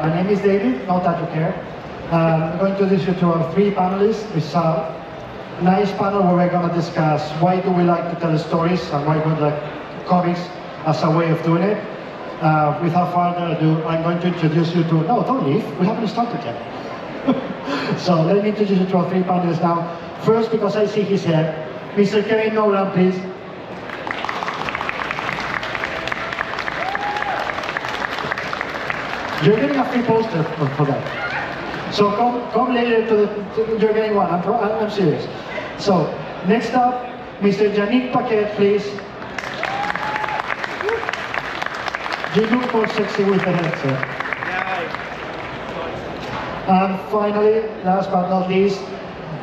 My name is David, not that you care. I'm going to introduce you to our three panelists. It's a nice panel where we're going to discuss why do we like to tell stories and why we like comics as a way of doing it. Without further ado, I'm going to introduce you to... No, don't leave. We haven't started yet. So let me introduce you to our three panelists now. First, because I see his head, Mr. Nowlan, please. You're getting a free poster for that. So come later to you're getting one. I'm serious. So next up, Mr. Yanick Paquette, please. You look more sexy with the head, sir. And finally, last but not least,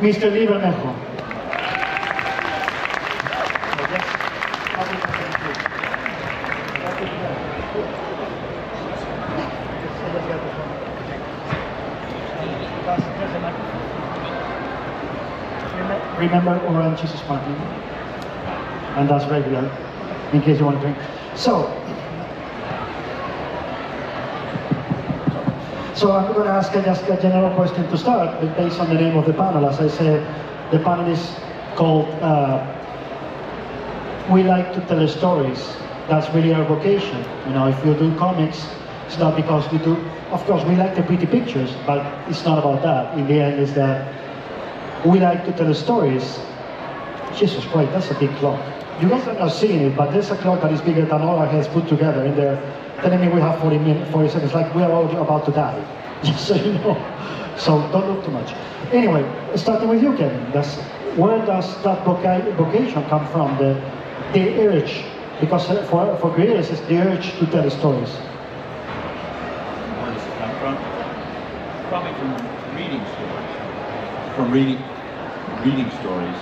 Mr. Bermejo. Remember, orange is sparkling, and that's regular, in case you want to drink. So I'm going to ask just a general question to start, but based on the name of the panel. As I said, the panel is called We Like to Tell Stories. That's really our vocation. You know, if you do comics, it's not because we do, of course, we like the pretty pictures, but it's not about that. In the end, it's that we like to tell stories. Jesus Christ, that's a big clock. You guys are not seeing it, but there's a clock that is bigger than all our heads put together in there, telling me we have 40 seconds, like we are all about to die. Just so you know. So don't look too much. Anyway, starting with you, Kevin. Where does that vocation come from? The urge, because for creators, it's the urge to tell stories. Where does it come from? Probably from reading stories. From reading stories,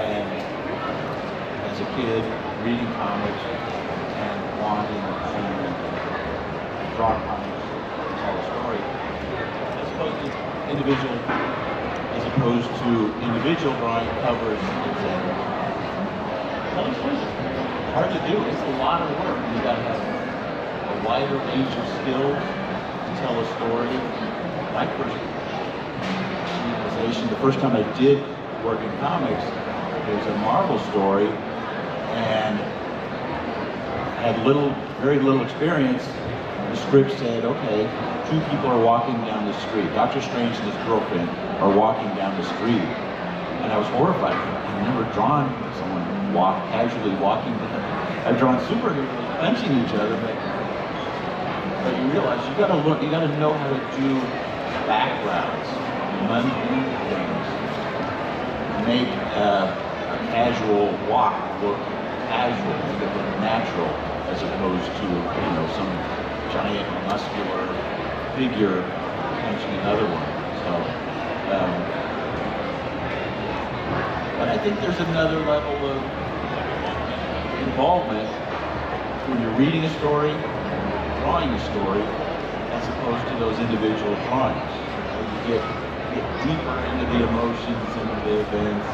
and as a kid, reading comics and wanting to draw comics and tell a story, as opposed to individual drawing covers, etc. Hard to do. It's a lot of work. You got to have a wider range of skills to tell a story. My first the first time I did work in comics, it was a Marvel story, and I had very little experience. The script said, okay, two people are walking down the street. Doctor Strange and his girlfriend are walking down the street. And I was horrified. I've never drawn someone casually walking down. I've drawn superheroes punching each other, but you realize you gotta know how to do backgrounds. Mundane things make a casual walk look casual, make it look natural, as opposed to some giant muscular figure punching another one. So, but I think there's another level of involvement when you're reading a story, drawing a story, as opposed to those individual drawings. You get deeper into the emotions and the events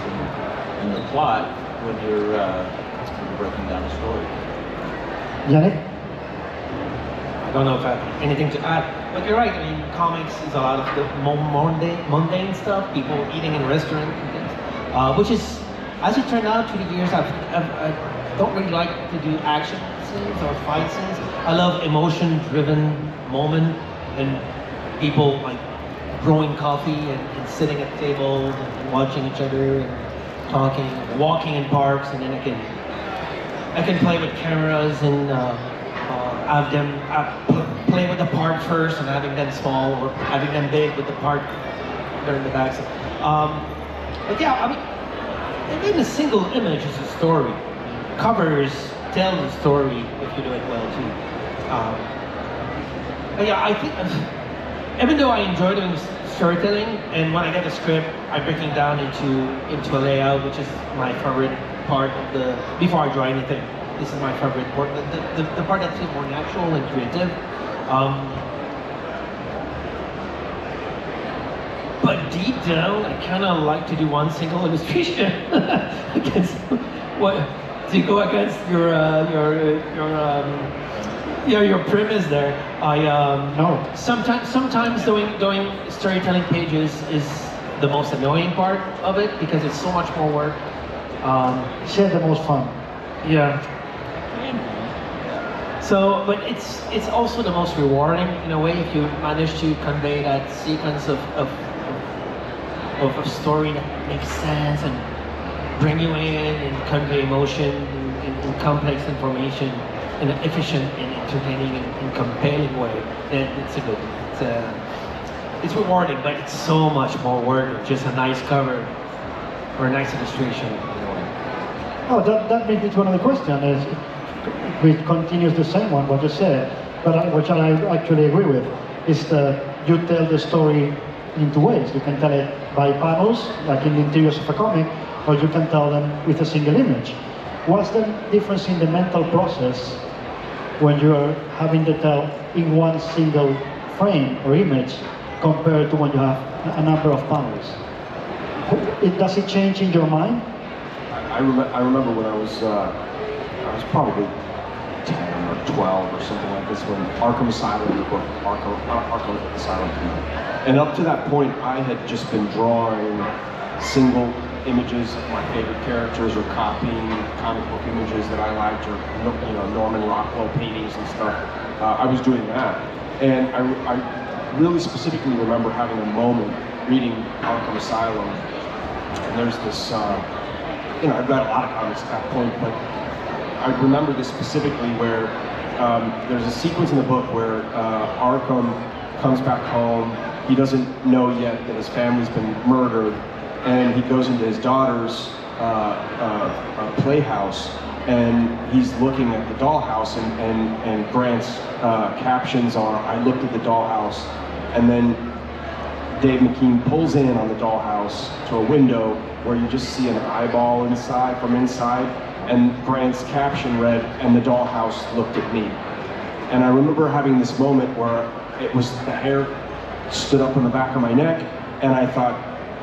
and the plot when you're breaking down a story. Yanick? I don't know if I have anything to add, but you're right. I mean, comics is a lot of the mundane stuff, people eating in restaurants and things, which is, as it turned out through the years, I don't really like to do action scenes or fight scenes. I love emotion-driven moment and people like brewing coffee and sitting at tables and watching each other and talking, walking in parks, and then I can play with cameras and have them play with the part first and having them small or having them big with the part during the back. But yeah, I mean, even a single image is a story. Covers tell the story if you do it well too. But yeah, I think. Even though I enjoy doing storytelling, and when I get the script, I'm breaking down into a layout, which is my favorite part of before I draw anything. This is my favorite part, the part that feels more natural and creative. But deep down, I kind of like to do one single illustration against to go against your Yeah, your premise there. No. Sometimes doing storytelling pages is the most annoying part of it because it's so much more work. Share the most fun. Yeah. So, but it's also the most rewarding in a way if you manage to convey that sequence of a story that makes sense and bring you in and convey emotion in complex information in an efficient and entertaining and compelling way. Then it's rewarding, but it's so much more work than just a nice cover or a nice illustration in a way. Oh, that brings me to another question. Which continues the same one what you said, but which I actually agree with, is that you tell the story in two ways. You can tell it by panels, like in the interiors of a comic, or you can tell them with a single image. What's the difference in the mental process when you're having to tell in one single frame or image compared to when you have a number of panels? Does it change in your mind? I remember when I was probably 10 or 12 or something like this when Arkham Asylum, the book Arkham Asylum came out. And up to that point, I had just been drawing single images of my favorite characters or copying comic book images that I liked, or Norman Rockwell paintings and stuff. I was doing that. And I really specifically remember having a moment reading Arkham Asylum. And there's this, I've read a lot of comics at that point, but I remember this specifically where there's a sequence in the book where Arkham comes back home. He doesn't know yet that his family's been murdered, and he goes into his daughter's playhouse, and he's looking at the dollhouse, and Grant's captions are, "I looked at the dollhouse," and then Dave McKean pulls in on the dollhouse to a window where you just see an eyeball from inside, and Grant's caption read, "And the dollhouse looked at me." And I remember having this moment where it was, the hair stood up on the back of my neck, and I thought,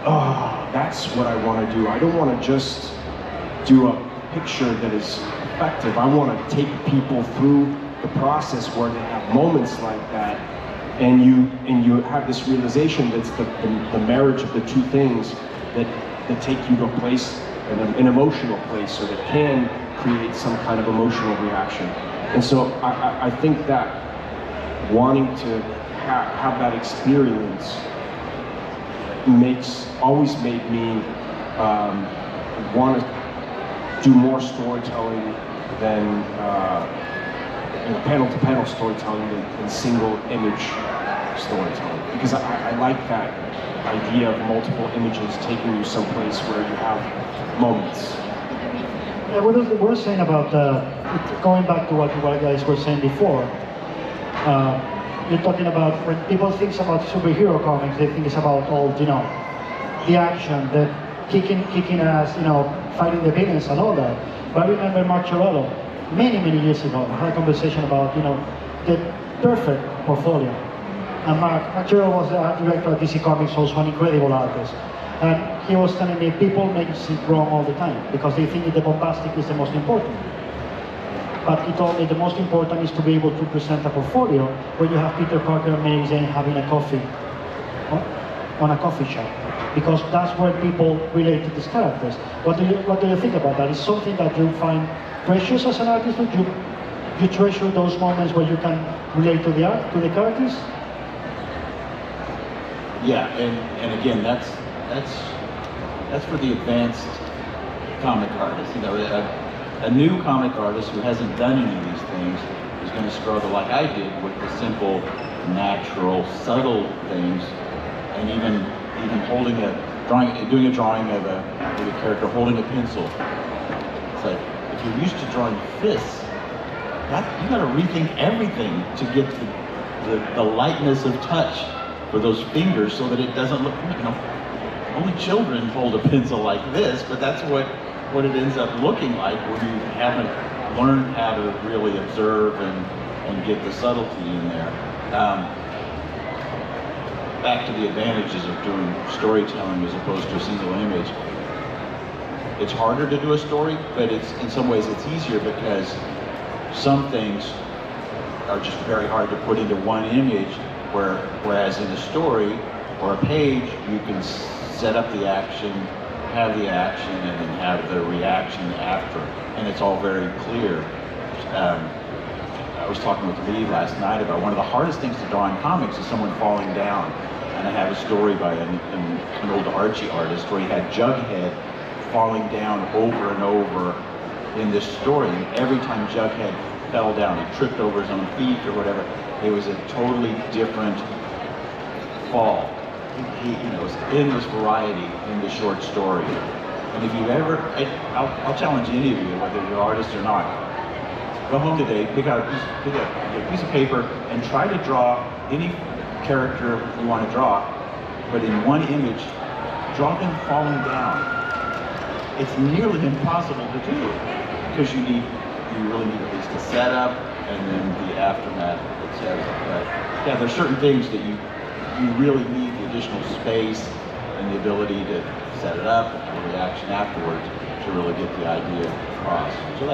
oh, that's what I want to do. I don't want to just do a picture that is effective. I want to take people through the process where they have moments like that, and you have this realization that's the marriage of the two things that take you to a place, an emotional place, or that can create some kind of emotional reaction. And so I think that wanting to have that experience always made me want to do more storytelling than panel-to-panel storytelling than single image storytelling, because I like that idea of multiple images taking you someplace where you have moments. Yeah, what we're saying about going back to what you guys were saying before. You're talking about when people think about superhero comics, they think it's about all, the action, the kicking ass, fighting the villains and all that. But I remember Mark Chiarello, many years ago, I had a conversation about, the perfect portfolio. And Mark Chiarello was the art director at DC Comics, also an incredible artist. And he was telling me people make it wrong all the time because they think the bombastic is the most important. But he told me the most important is to be able to present a portfolio where you have Peter Parker and Mary Jane having a coffee on a coffee shop, because that's where people relate to these characters. What do you think about that? Is something that you find precious as an artist? Do you treasure those moments where you can relate to the characters? Yeah, and again, that's for the advanced comic artist. A new comic artist who hasn't done any of these things is going to struggle like I did with the simple, natural, subtle things, and even doing a drawing of a character holding a pencil. It's like, if you're used to drawing fists, you got to rethink everything to get the lightness of touch for those fingers so that it doesn't look, only children hold a pencil like this, but that's what it ends up looking like when you haven't learned how to really observe and get the subtlety in there. Back to the advantages of doing storytelling as opposed to a single image. It's harder to do a story, but in some ways it's easier because some things are just very hard to put into one image, whereas in a story or a page, you can set up the action, have the action, and then have the reaction after, and it's all very clear. I was talking with Lee last night about one of the hardest things to draw in comics is someone falling down. And I have a story by an old Archie artist where he had Jughead falling down over and over in this story. And every time Jughead fell down, he tripped over his own feet or whatever, it was a totally different fall. It was endless variety in the short story. And if you've ever, I'll challenge any of you, whether you're artists or not, go home today, pick out a piece of paper and try to draw any character you want to draw, but in one image, draw them falling down. It's nearly impossible to do because you really need at least the setup and then the aftermath, etc. But yeah, there's certain things that you really need the additional space and the ability to set it up and have a reaction afterwards to really get the idea across. So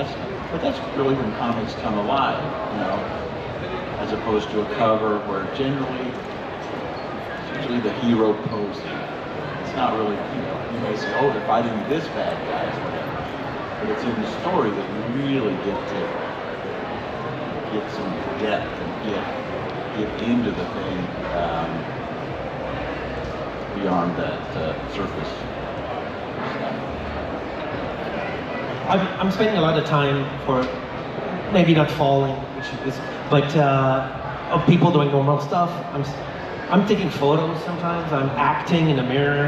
that's really when comics come alive, as opposed to a cover where generally it's usually the hero posing. It's not really, you may say, oh, they're fighting this bad guy or whatever. But it's in the story that you really get to get some depth and get into the thing beyond that surface stuff. I'm spending a lot of time for maybe not falling, but of people doing normal stuff. I'm taking photos sometimes. I'm acting in a mirror.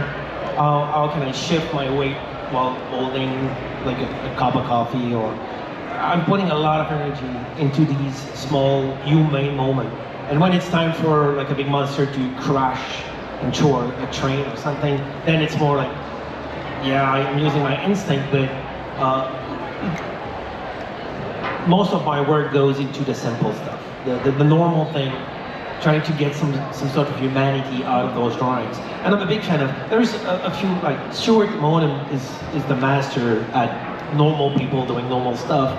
How can I shift my weight while holding like a cup of coffee? Or I'm putting a lot of energy into these small humane moments. And when it's time for like a big monster to crash into a train or something, then it's more like, yeah, I'm using my instinct, but most of my work goes into the simple stuff, the normal thing, trying to get some sort of humanity out of those drawings. And I'm a big fan of, there's a few, like Stuart Monen is the master at normal people doing normal stuff,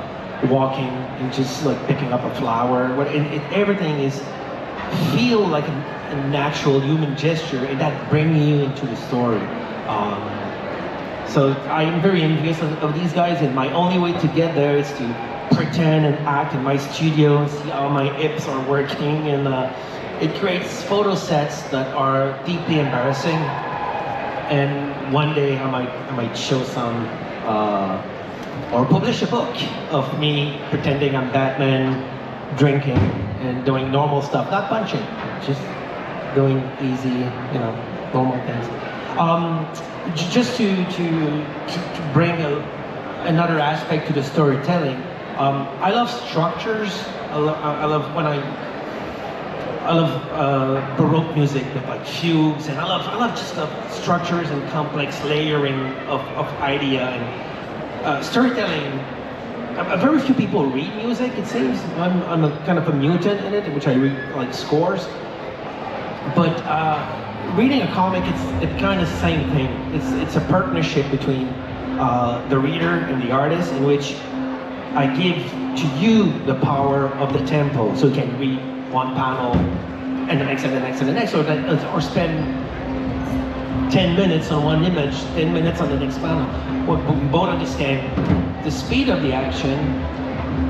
walking and just like picking up a flower. Everything feel like a natural human gesture, and that brings you into the story. So I'm very envious of these guys, and my only way to get there is to pretend and act in my studio and see how my hips are working, and it creates photo sets that are deeply embarrassing. And one day I might show some or publish a book of me pretending I'm Batman, drinking and doing normal stuff, not punching, just doing easy, normal things. Just to bring another aspect to the storytelling, I love structures. I love Baroque music with like fugues, and I love just the structures and complex layering of idea and storytelling. Very few people read music, it seems. I'm a kind of a mutant in it, which I read like scores. But reading a comic, it's kind of the same thing. It's a partnership between the reader and the artist, in which I give to you the power of the tempo, so you can read one panel and the next and the next and the next, or spend 10 minutes on one image, 10 minutes on the next panel. We both understand the speed of the action,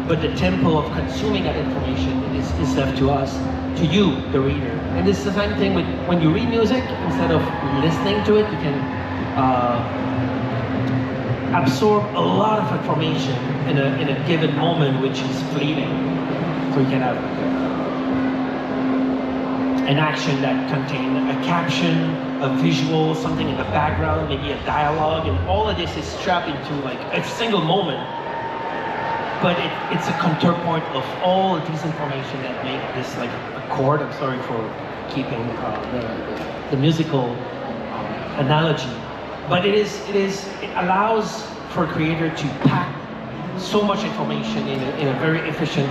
but the tempo of consuming that information is left to us, to you, the reader. And it's the same thing with when you read music. Instead of listening to it, you can absorb a lot of information in a given moment, which is fleeting. So you can have an action that contains a caption, a visual, something in the background, maybe a dialogue, and all of this is strapped into like a single moment. But it's a counterpoint of all of these information that make this like a chord. I'm sorry for keeping the musical analogy, but it allows for a creator to pack so much information in a very efficient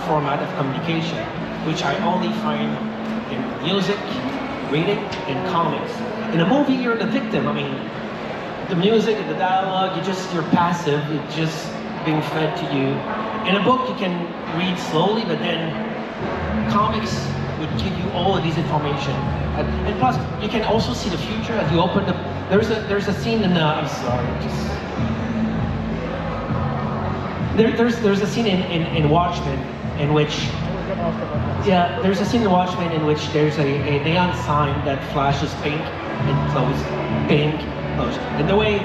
format of communication, which I only find in music, reading, and comics. In a movie, you're the victim. I mean, the music and the dialogue, you're passive. It's just being fed to you. In a book, you can read slowly, but then comics would give you all of these information, and plus you can also see the future as you open the. There's a scene in I'm sorry, there's a scene in Watchmen in which. Yeah, there's a scene in Watchmen in which there's a neon sign that flashes pink and close, pink, close. And the way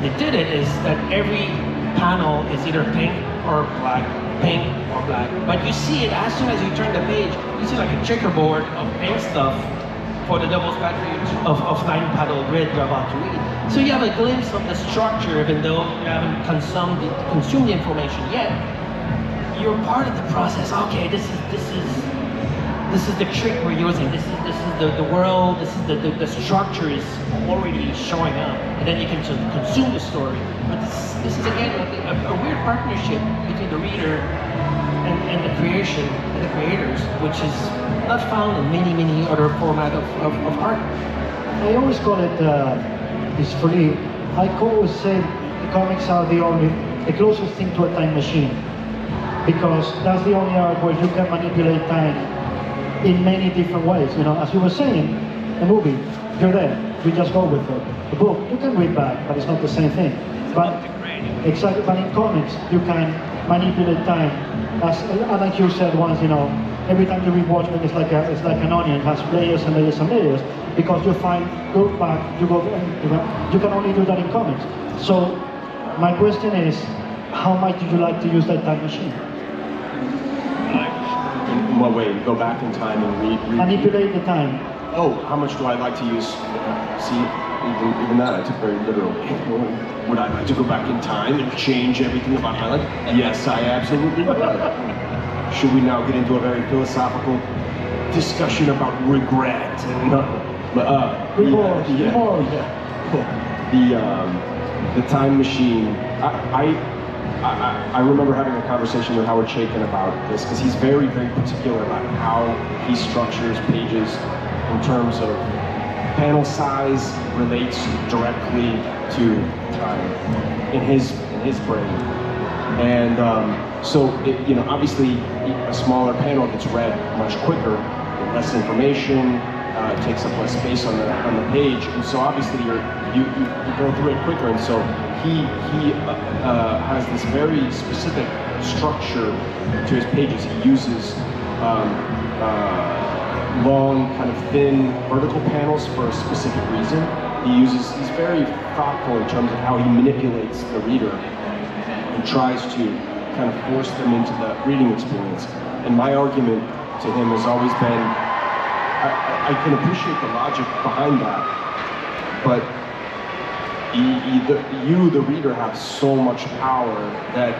they did it is that every panel is either pink or black, pink or black. But you see it as soon as you turn the page, you see like a checkerboard of pink stuff for the double package of 9-panel grid you're about to read. So you have a glimpse of the structure even though you haven't consumed the information yet. You're part of the process. Okay, this is the trick we're using. This is the world. This is the structure is already showing up, and then you can just consume the story. But this is again a weird partnership between the reader and the creation and the creators, which is not found in many other formats of art. I always call it it's free. I always say the comics are the closest thing to a time machine. Because that's the only art where you can manipulate time in many different ways. You know, as you were saying, a movie, you're there, you just go with it. A book, you can read back, but it's not the same thing. But exactly, but in comics, you can manipulate time. As like you said once, you know, every time you read Watchmen, it's like an onion, it has layers and layers and layers. Because you go back, you can only do that in comics. So my question is, how much do you like to use that time machine? In what way? Go back in time and read? Manipulate the time. Oh, how much do I like to use? See, even that I took very literally. Would I like to go back in time and change everything about my life? Yes, I absolutely would. Should we now get into a very philosophical discussion about regret and remorse? The time machine. I remember having a conversation with Howard Chaykin about this because he's very particular about how he structures pages in terms of panel size relates directly to time in his brain. And so obviously a smaller panel gets read much quicker, less information, takes up less space on the page, and so obviously you go through it quicker. And so he has this very specific structure to his pages. He uses long, kind of thin vertical panels for a specific reason. He's very thoughtful in terms of how he manipulates the reader and tries to kind of force them into the reading experience. And my argument to him has always been, I can appreciate the logic behind that, but you, the reader, have so much power that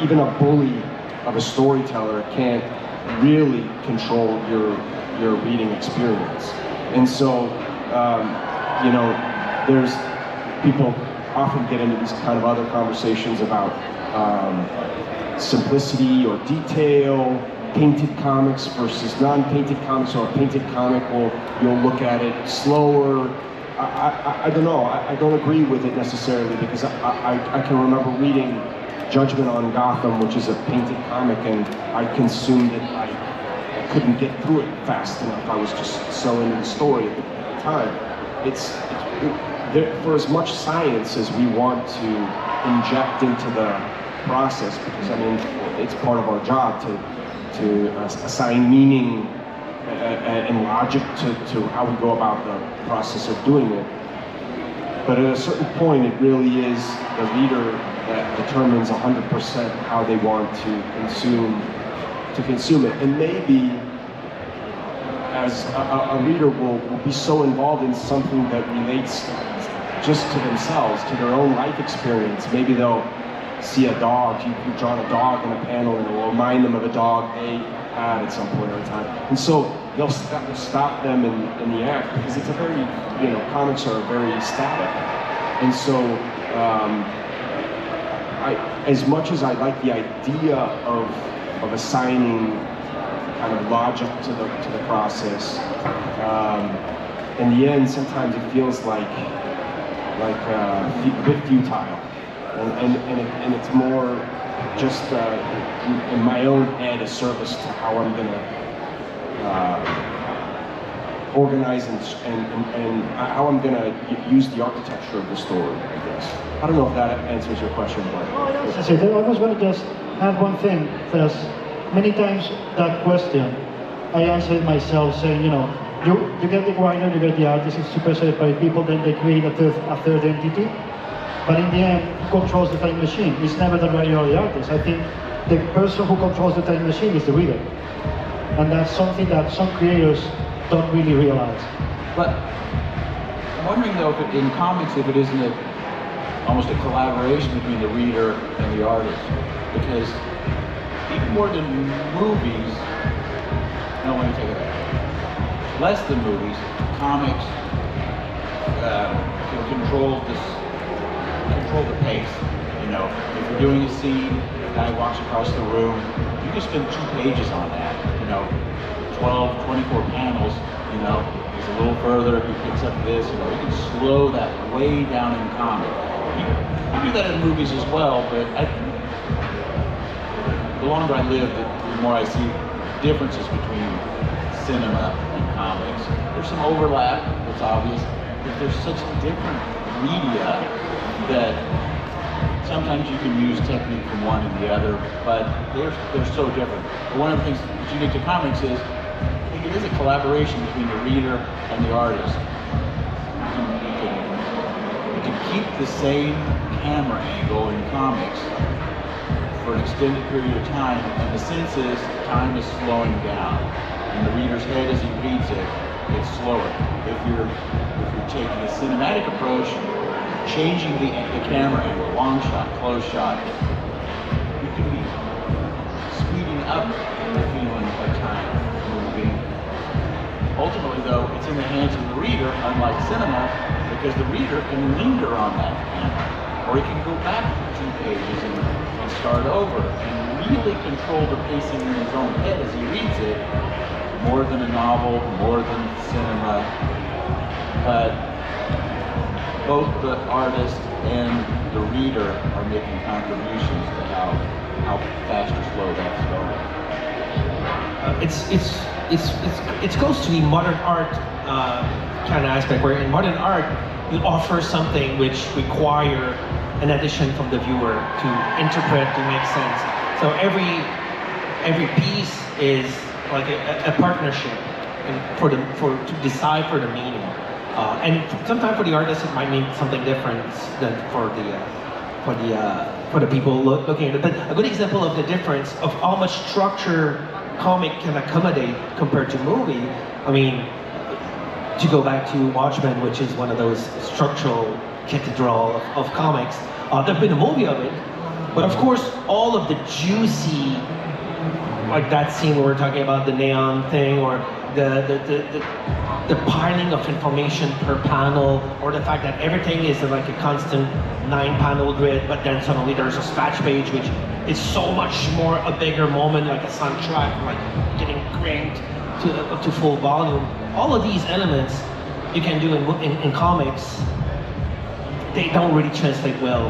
even a bully of a storyteller can't really control your reading experience. And so, there's people often get into these kind of other conversations about simplicity or detail, painted comics versus non-painted comics, or a painted comic you'll look at it slower. I don't know, I don't agree with it necessarily, because I can remember reading Judgment on Gotham, which is a painted comic, and I consumed it. I couldn't get through it fast enough. I was just so into the story at the time. For as much science as we want to inject into the process, because I mean, it's part of our job to assign meaning and logic to how we go about the process of doing it. But at a certain point, it really is the reader that determines 100% how they want to consume it. And maybe as a reader will be so involved in something that relates just to themselves, to their own life experience. Maybe they'll see a dog, you've drawn a dog in a panel, and it will remind them of a dog they had at some point in time. And so they'll stop them in the act, because it's a very, comics are very static. And so as much as I like the idea of assigning kind of logic to the process, in the end, sometimes it feels like a bit futile, and it's more just in my own head a service to how I'm gonna organize and how I'm gonna use the architecture of the story, I guess. I don't know if that answers your question, but... I was going to just add one thing, because many times that question, I answered myself saying, you know, you get the writer, you get the artist, it's super separate people, then they create a third entity. But in the end, who controls the time machine? It's never the writer or the artist. I think the person who controls the time machine is the reader. And that's something that some creators don't really realize. But I'm wondering though, if in comics, if it isn't almost a collaboration between the reader and the artist. Because even more than movies, no, let me take it back. Less than movies, comics can control the pace. You know, if you're doing a scene, a guy walks across the room, you can spend 2 pages on that. You know, 12, 24 panels. You know, he's a little further, he picks up this. You know, you can slow that way down in comic. You do that in movies as well, but the longer I live, the more I see differences between cinema and comics. There's some overlap, it's obvious, but there's such different media that sometimes you can use technique from one and the other, but they're so different. But one of the things that's unique to comics is, I think it is a collaboration between the reader and the artist. You can keep the same camera angle in comics for an extended period of time, and the sense is time is slowing down. In the reader's head as he reads it, it's slower. If you're taking a cinematic approach, changing the camera angle, long shot, close shot, you can be speeding up the feeling of time moving. Ultimately though, it's in the hands of the reader, unlike cinema, because the reader can linger on that camera, or he can go back 2 pages and start over and really control the pacing in his own head as he reads it, more than a novel, more than cinema. But both the artist and the reader are making contributions to how fast or slow that's going. It goes to the modern art kind of aspect, where in modern art you offer something which require an addition from the viewer to interpret, to make sense. So every piece is like a partnership to decide for the meaning. And sometimes for the artist it might mean something different than for the people looking at it. But a good example of the difference of how much structure comic can accommodate compared to movie, I mean, to go back to Watchmen, which is one of those structural cathedral of comics, there's been a movie of it, but of course all of the juicy, like that scene where we're talking about the neon thing, or the piling of information per panel, or the fact that everything is like a constant 9-panel grid, but then suddenly there's a splash page which is so much more a bigger moment, like a soundtrack, like getting cranked to full volume. All of these elements you can do in comics. They don't really translate well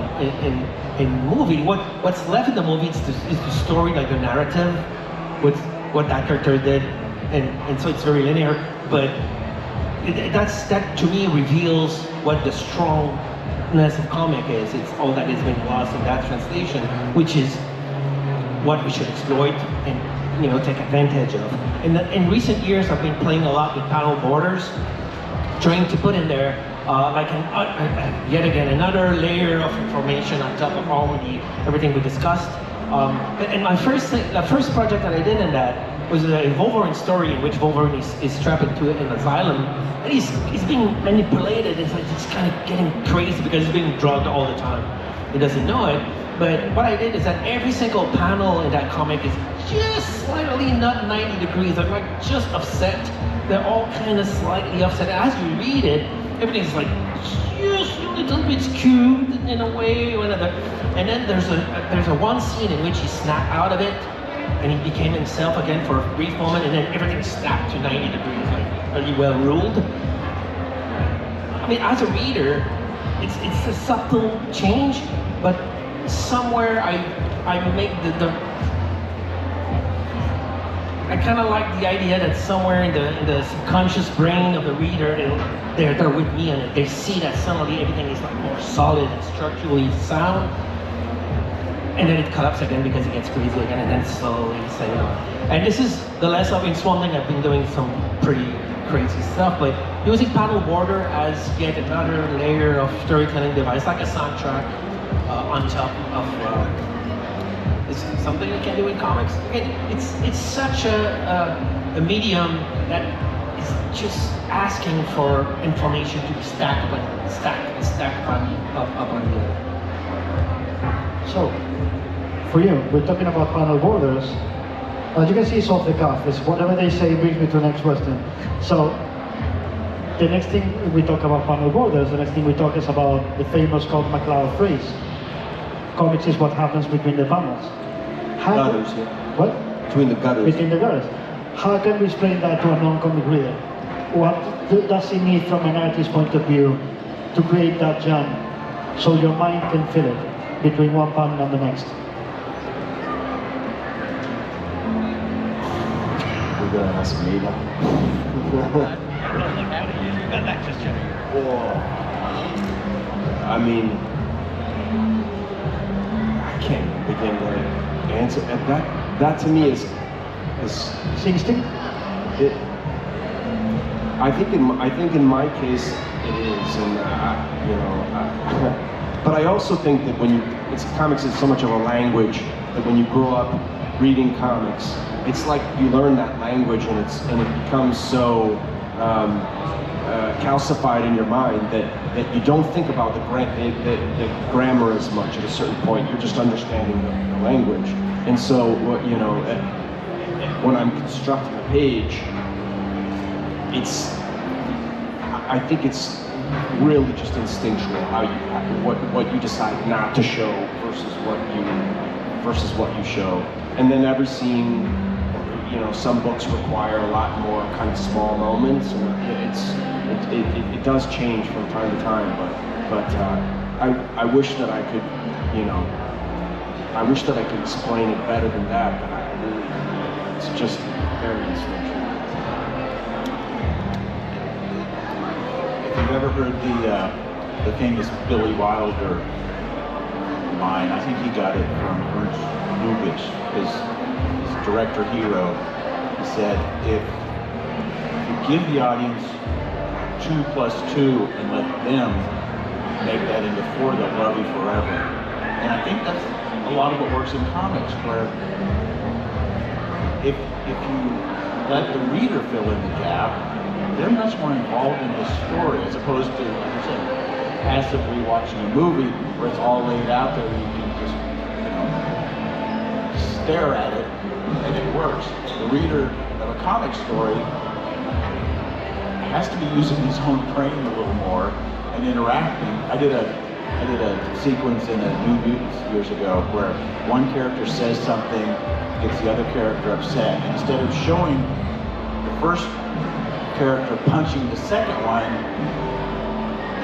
in movie. What's left in the movie is the story, like the narrative, with what that character did, and so it's very linear. But that to me reveals what the strongness of comic is. It's all that has been lost in that translation, which is what we should exploit and take advantage of. In recent years, I've been playing a lot with panel borders, trying to put in there yet again another layer of information on top of everything we discussed. And the first project that I did in that was a Wolverine story in which Wolverine is trapped into an asylum, and he's being manipulated. It's like he's kind of getting crazy because he's being drugged all the time. He doesn't know it. But what I did is that every single panel in that comic is just slightly not 90 degrees. They're like just offset. They're all kind of slightly offset. As you read it, everything's like just a little bit skewed in a way or another. And then there's a one scene in which he snapped out of it and he became himself again for a brief moment, and then everything snapped to 90 degrees, like really well ruled. I mean, as a reader, it's a subtle change, but somewhere I make I kind of like the idea that somewhere in the subconscious brain of the reader, they're with me and they see that suddenly everything is like more solid and structurally sound, and then it collapses again because it gets crazy again, and then slowly setting on. And this is the last of in Swamp Thing. I've been doing some pretty crazy stuff, but using panel border as yet another layer of storytelling device, like a soundtrack on top of. It's something you can do in comics. It's such a medium that is just asking for information to be stacked upon the other. So, for you, we're talking about panel borders. As you can see, it's off the cuff. It's whatever they say brings me to the next question. So, the next thing we talk about panel borders, the next thing we talk is about the famous Scott McCloud phrase. Comics is what happens between the panels. Gutters, yeah. What? Between the gutters. Between the gutters. How can we explain that to a non-comic reader? What does it need from an artist's point of view to create that jump so your mind can feel it between one panel and the next? You're gonna ask me now. I mean, I can't begin to answer. And that to me is 60? I think in my case it is, and but I also think that comics is so much of a language that when you grow up reading comics, it's like you learn that language and it becomes so calcified in your mind that you don't think about the grammar as much at a certain point. You're just understanding the language. And so, when I'm constructing a page, I think it's really just instinctual what you decide not to show versus what you show. And then every scene, some books require a lot more kind of small moments, and it does change from time to time. But I wish that I could, I wish that I could explain it better than that. But it's just very instinctual. If you've ever heard the famous Billy Wilder line, I think he got it from Ernst Lubitsch, his director hero. He said, if you give the audience 2 plus 2 and let them make that into 4, they'll love you forever. And I think that's a lot of what works in comics, where if you let the reader fill in the gap, they're much more involved in the story as opposed to, like I said, passively watching a movie where it's all laid out there and you can just, stare at it and it works. The reader of a comic story has to be using his own brain a little more and interacting. I did a sequence in a New Mutants years ago where one character says something, gets the other character upset, and instead of showing the first character punching the second one,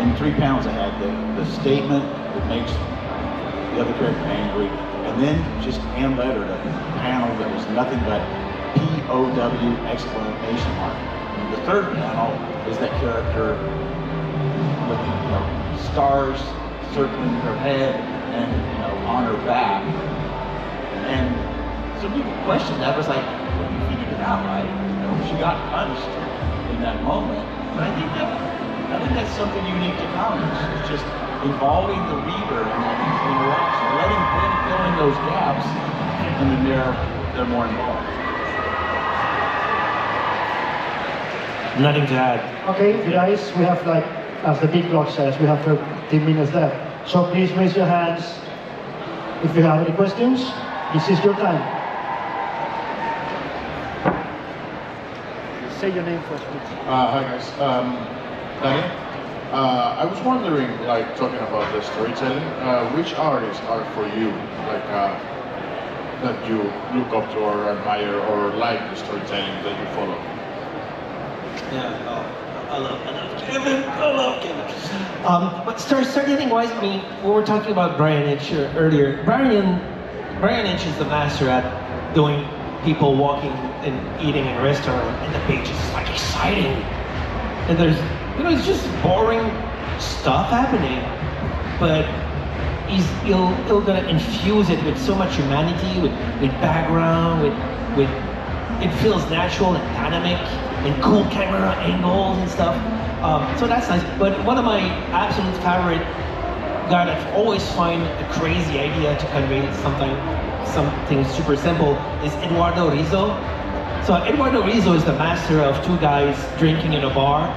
in 3 panels I had the statement that makes the other character angry, and then just hand-lettered a panel that was nothing but P-O-W exclamation mark. And the third panel is that character with stars circling her head and on her back. And some people questioned that. It was like, well, you figured it out, right? She got punched in that moment. But I think that's something unique to comics. It's just involving the reader in that interaction, letting them fill in those gaps, and then they're more involved. Nothing to add. Okay, guys, we have as the big clock says, we have 13 minutes left. So please raise your hands if you have any questions. This is your time. Say your name first, please. Hi guys, Daniel. I was wondering, talking about the storytelling, which artists are for you, that you look up to or admire or like the storytelling that you follow? Yeah, I love Kevin. I love Kevin. But storytelling-wise, I mean, we were talking about Brian Hitch earlier. Brian Hitch is the master at doing people walking and eating in a restaurant, and the page is like exciting. And there's, you know, it's just boring stuff happening, but he'll gonna infuse it with so much humanity, with background, with it feels natural and dynamic, and cool camera angles and stuff. So that's nice. But one of my absolute favorite guy that always find a crazy idea to convey something super simple is Eduardo Rizzo. So Eduardo Rizzo is the master of two guys drinking in a bar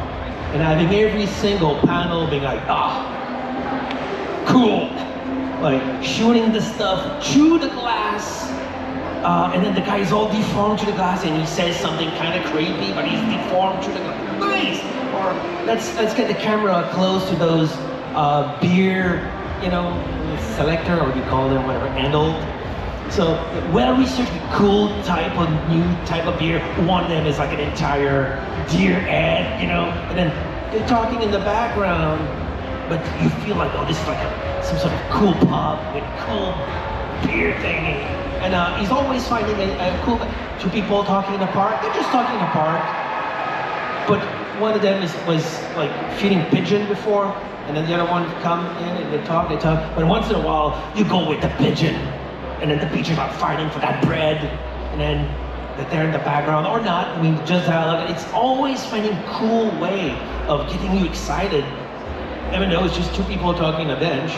and having every single panel being like, cool. Like shooting the stuff through the glass, and then the guy is all deformed to the glass and he says something kind of creepy, but he's deformed to the glass. Nice! Or let's get the camera close to those beer, you know, selector, or you call them, whatever, handle. So well-researched, cool new type of beer. One of them is like an entire deer head, you know, and then they're talking in the background, but you feel like, oh, this is like some sort of cool pub with cool beer thingy. And he's always finding a cool, two people talking in the park. They're just talking in the park, but one of them was like feeding pigeon before, and then the other one come in and they talk. But once in a while, you go with the pigeon, and then the pigeon are fighting for that bread, and then they're in the background or not. I mean, just dialogue. It's always finding a cool way of getting you excited. Even though it's just two people talking on a bench,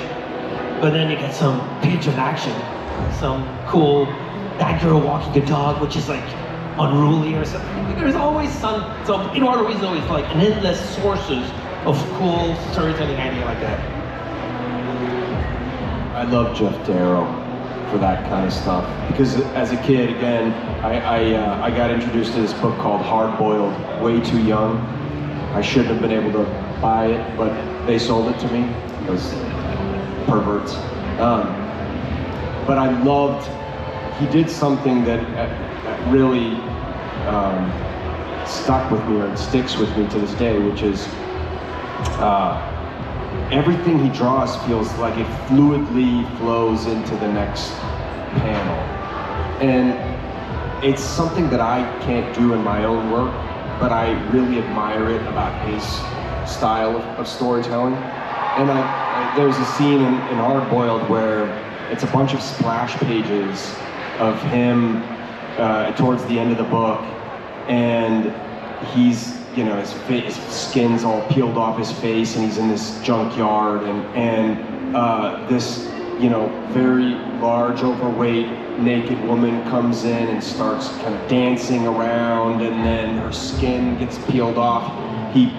but then you get some pigeon action, some cool, that girl walking a dog, which is like unruly or something. There's always some, so Eduardo Rizzo is like an endless sources of cool storytelling idea like that. I love Jeff Darrow for that kind of stuff, because as a kid, again, I got introduced to this book called Hard Boiled way too young. I shouldn't have been able to buy it, but they sold it to me, those perverts. But I loved, he did something that really stuck with me, or it sticks with me to this day, which is everything he draws feels like it fluidly flows into the next panel. And it's something that I can't do in my own work, but I really admire it about his style of storytelling. And there's a scene in Hard Boiled where it's a bunch of splash pages of him towards the end of the book, and he's, you know, his skin's all peeled off his face, and he's in this junkyard, and this, you know, very large, overweight, naked woman comes in and starts kind of dancing around, and then her skin gets peeled off. He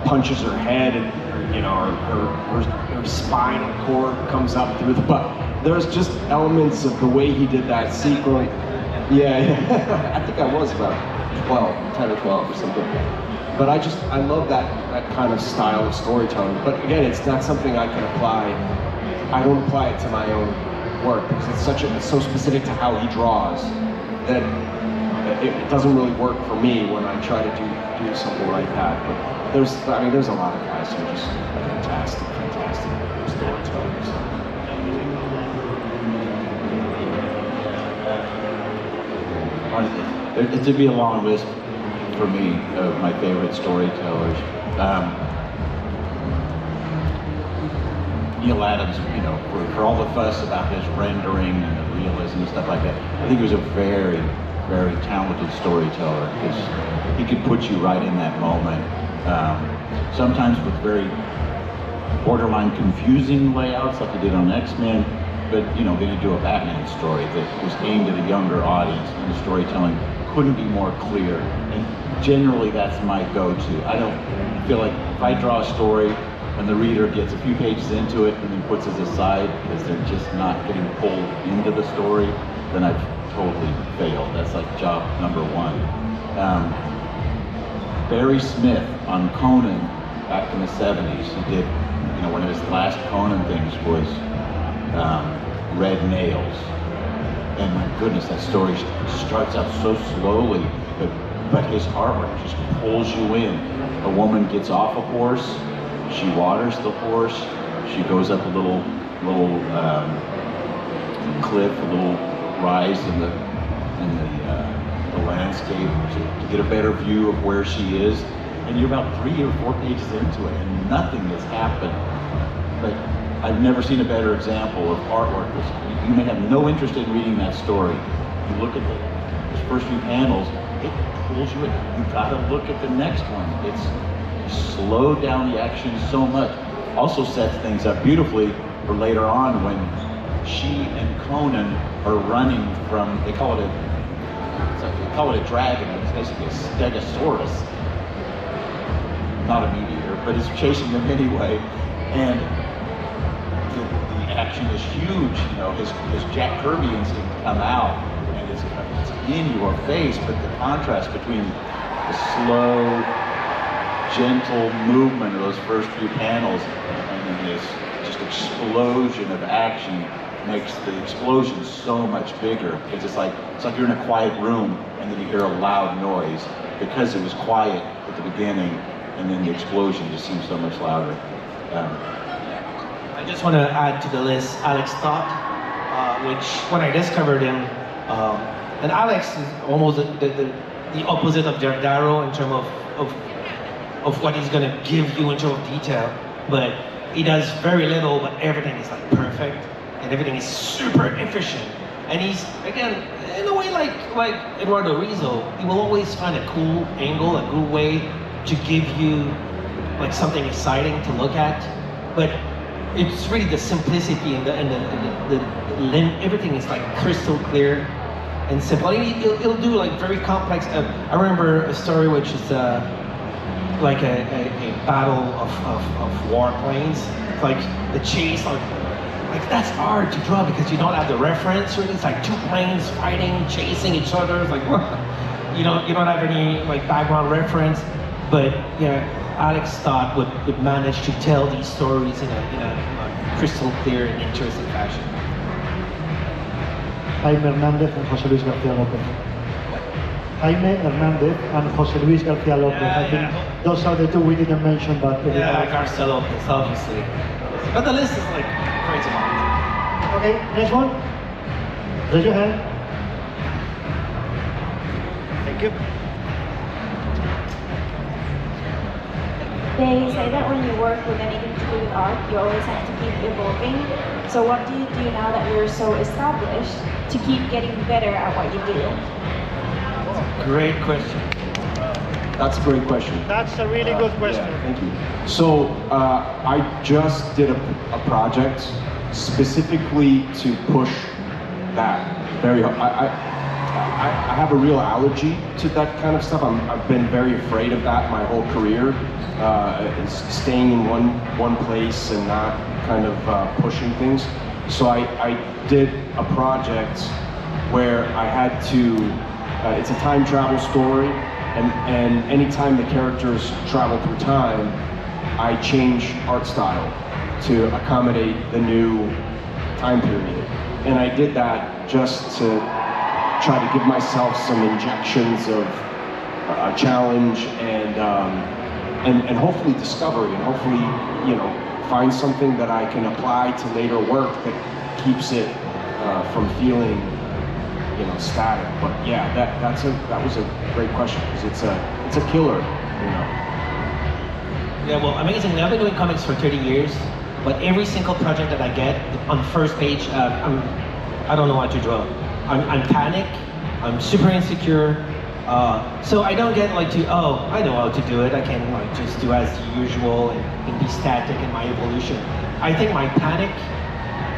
punches her head, and, you know, her spinal cord comes up through the butt. There's just elements of the way he did that sequence. Yeah. I think I was about 10 or 12 or something. But I love that kind of style of storytelling. But again, it's not something I can apply. I don't apply it to my own work because it's so specific to how he draws that it doesn't really work for me when I try to do something like that. But there's a lot of guys who are just fantastic storytellers. It'd be a long list for me of my favorite storytellers. Neil Adams, you know, for all the fuss about his rendering and the realism and stuff like that, I think he was a very, very talented storyteller because he could put you right in that moment. Sometimes with very borderline confusing layouts like he did on X-Men, but you know, then you do a Batman story that was aimed at a younger audience, and the storytelling couldn't be more clear. And generally, that's my go-to. I don't feel like if I draw a story and the reader gets a few pages into it and then puts it aside because they're just not getting pulled into the story, then I've totally failed. That's like job number one. Barry Smith on Conan back in the 70s, he did, you know, one of his last Conan things was Red Nails. And my goodness, that story starts out so slowly, but but his artwork just pulls you in. A woman gets off a horse, she waters the horse, she goes up a little cliff, a little rise in the landscape to get a better view of where she is. And you're about 3 or 4 pages into it, and nothing has happened. But I've never seen a better example of artwork. You may have no interest in reading that story. You look at those first few panels, it pulls you in. You've got to look at the next one. It's slowed down the action so much. Also sets things up beautifully for later on when she and Conan are running from, they call it a dragon, it's basically a stegosaurus. Not a meat eater, but it's chasing them anyway. And the action is huge, you know, his Jack Kirby instinct come out, and it's in your face, but the contrast between the slow, gentle movement of those first few panels and then this just explosion of action makes the explosion so much bigger. Because it's like you're in a quiet room and then you hear a loud noise because it was quiet at the beginning, and then the explosion just seems so much louder. I just want to add to the list Alex Stott, which when I discovered him, and Alex is almost the opposite of Jack Darrow in terms of what he's going to give you in terms of detail, but he does very little, but everything is like perfect, and everything is super efficient. And he's, again, in a way like Eduardo Rizzo, he will always find a cool angle, a good way to give you like something exciting to look at. But it's really the simplicity and everything is like crystal clear and simple. I mean, he'll do like very complex. I remember a story which is like a battle of warplanes, like the chase, like that's hard to draw because you don't have the reference. Really, it's like two planes fighting, chasing each other. It's like you don't have any like background reference. But yeah, Alex Stott would manage to tell these stories in a crystal clear and interesting fashion. Jaime Hernández and José Luis García López. Jaime Hernández and José Luis García López. I think those are the two we didn't mention, but yeah, García López, obviously. But the list is like crazy long. Okay, next one. Raise your hand. Thank you. They say that when you work with anything to do with art, you always have to keep evolving. So what do you do now that you're so established to keep getting better at what you do? Great question. That's a great question. That's a really good question. Yeah, thank you. So I just did a project specifically to push that very hard. I have a real allergy to that kind of stuff. I've been very afraid of that my whole career, staying in one place and not kind of pushing things. So I did a project where I had to, it's a time travel story, and anytime the characters travel through time, I change art style to accommodate the new time period. And I did that just to try to give myself some injections of a challenge and hopefully discovery, and hopefully, you know, find something that I can apply to later work that keeps it from feeling, you know, static. But yeah, that was a great question, because it's a killer, you know. Yeah, well, amazing. I've been doing comics for 30 years, but every single project that I get on the first page, I don't know what to draw. I'm panic, I'm super insecure, so I don't get like I know how to do it, I can like just do as usual and be static in my evolution. I think my panic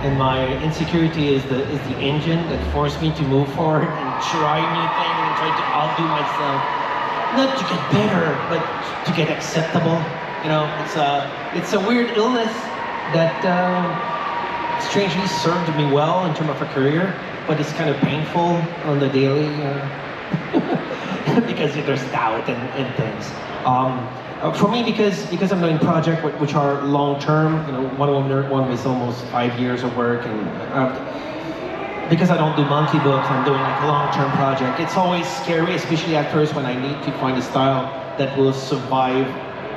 and my insecurity is the engine that forced me to move forward and try new things and try to outdo myself. Not to get better, but to get acceptable. You know, it's a weird illness that strangely served me well in terms of a career, but it's kind of painful on the daily because there's doubt and things. For me, because I'm doing projects which are long term, you know, one was almost 5 years of work, and because I don't do monthly books, I'm doing like a long-term project. It's always scary, especially at first when I need to find a style that will survive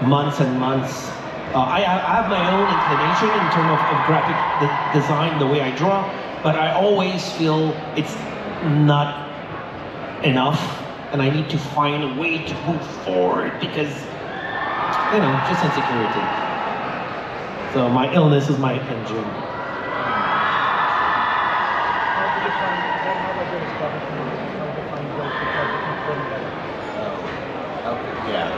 months and months. I have my own inclination in terms of graphic design, the way I draw, but I always feel it's not enough, and I need to find a way to move forward because, you know, just insecurity. So my illness is my engine. Yeah,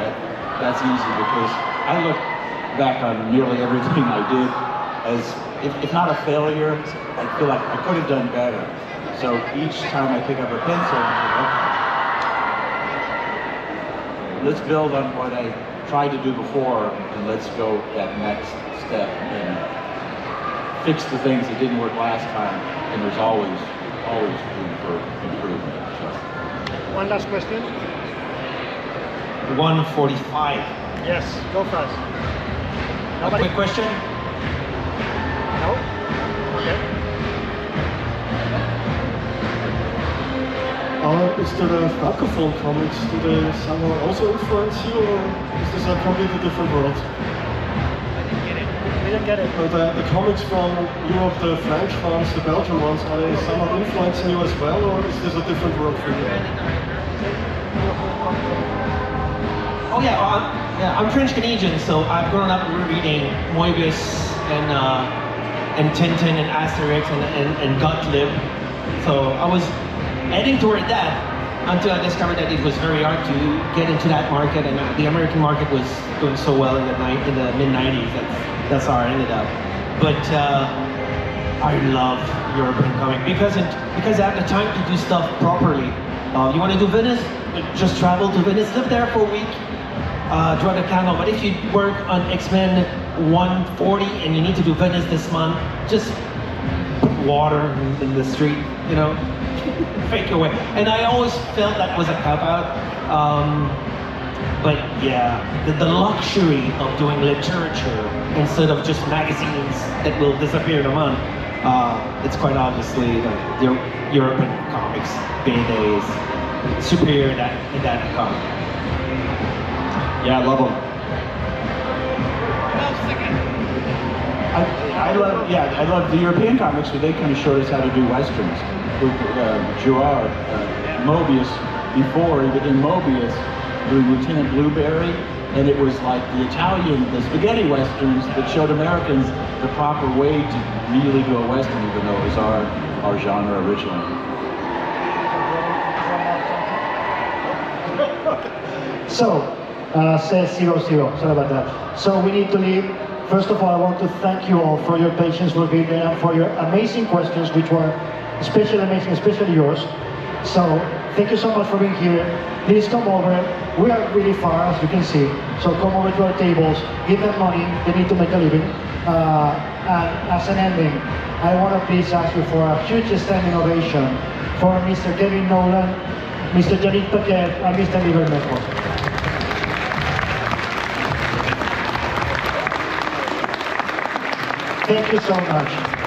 that's easy because I look back on nearly everything I did as, if not a failure, I feel like I could have done better. So each time I pick up a pencil, I think, okay, let's build on what I tried to do before, and let's go that next step and fix the things that didn't work last time. And there's always room for improvement. So. One last question. 1:45. Yes, go fast. A quick question? No? Okay. Is the Francophone comics, do they somehow also influence you, or is this a completely different world? We didn't get it. The comics from Europe, the French ones, the Belgian ones, are they somehow influencing you as well, or is this a different world for you? Oh yeah, I'm French Canadian, so I've grown up reading Moebius and Tintin and Asterix and Gottlieb. So I was heading toward that until I discovered that it was very hard to get into that market, and the American market was doing so well in the mid-90s. That's how I ended up. But I love European comic because I have the time to do stuff properly. You want to do Venice? Just travel to Venice, live there for a week. Draw the candle. But if you work on X-Men 140 and you need to do Venice this month, just put water in the street, you know, fake your way. And I always felt that was a cop-out. But yeah, the luxury of doing literature instead of just magazines that will disappear in a month, it's quite obviously the European comics heyday is superior in that account. Yeah, I love them. I love the European comics, but they kind of showed us how to do westerns. With Gerard, Moebius, before he became Moebius, doing Lieutenant Blueberry, and it was like the spaghetti westerns that showed Americans the proper way to really do a western, even though it was our genre originally. So, says 00, sorry about that. So we need to leave. First of all, I want to thank you all for your patience for being there and for your amazing questions, which were especially amazing, especially yours. So, thank you so much for being here. Please come over. We are really far, as you can see. So come over to our tables, give them money, they need to make a living. And as an ending, I want to please ask you for a huge standing ovation for Mr. Nowlan, Mr. Yanick Paquette, and Mr. Bermejo. Thank you so much.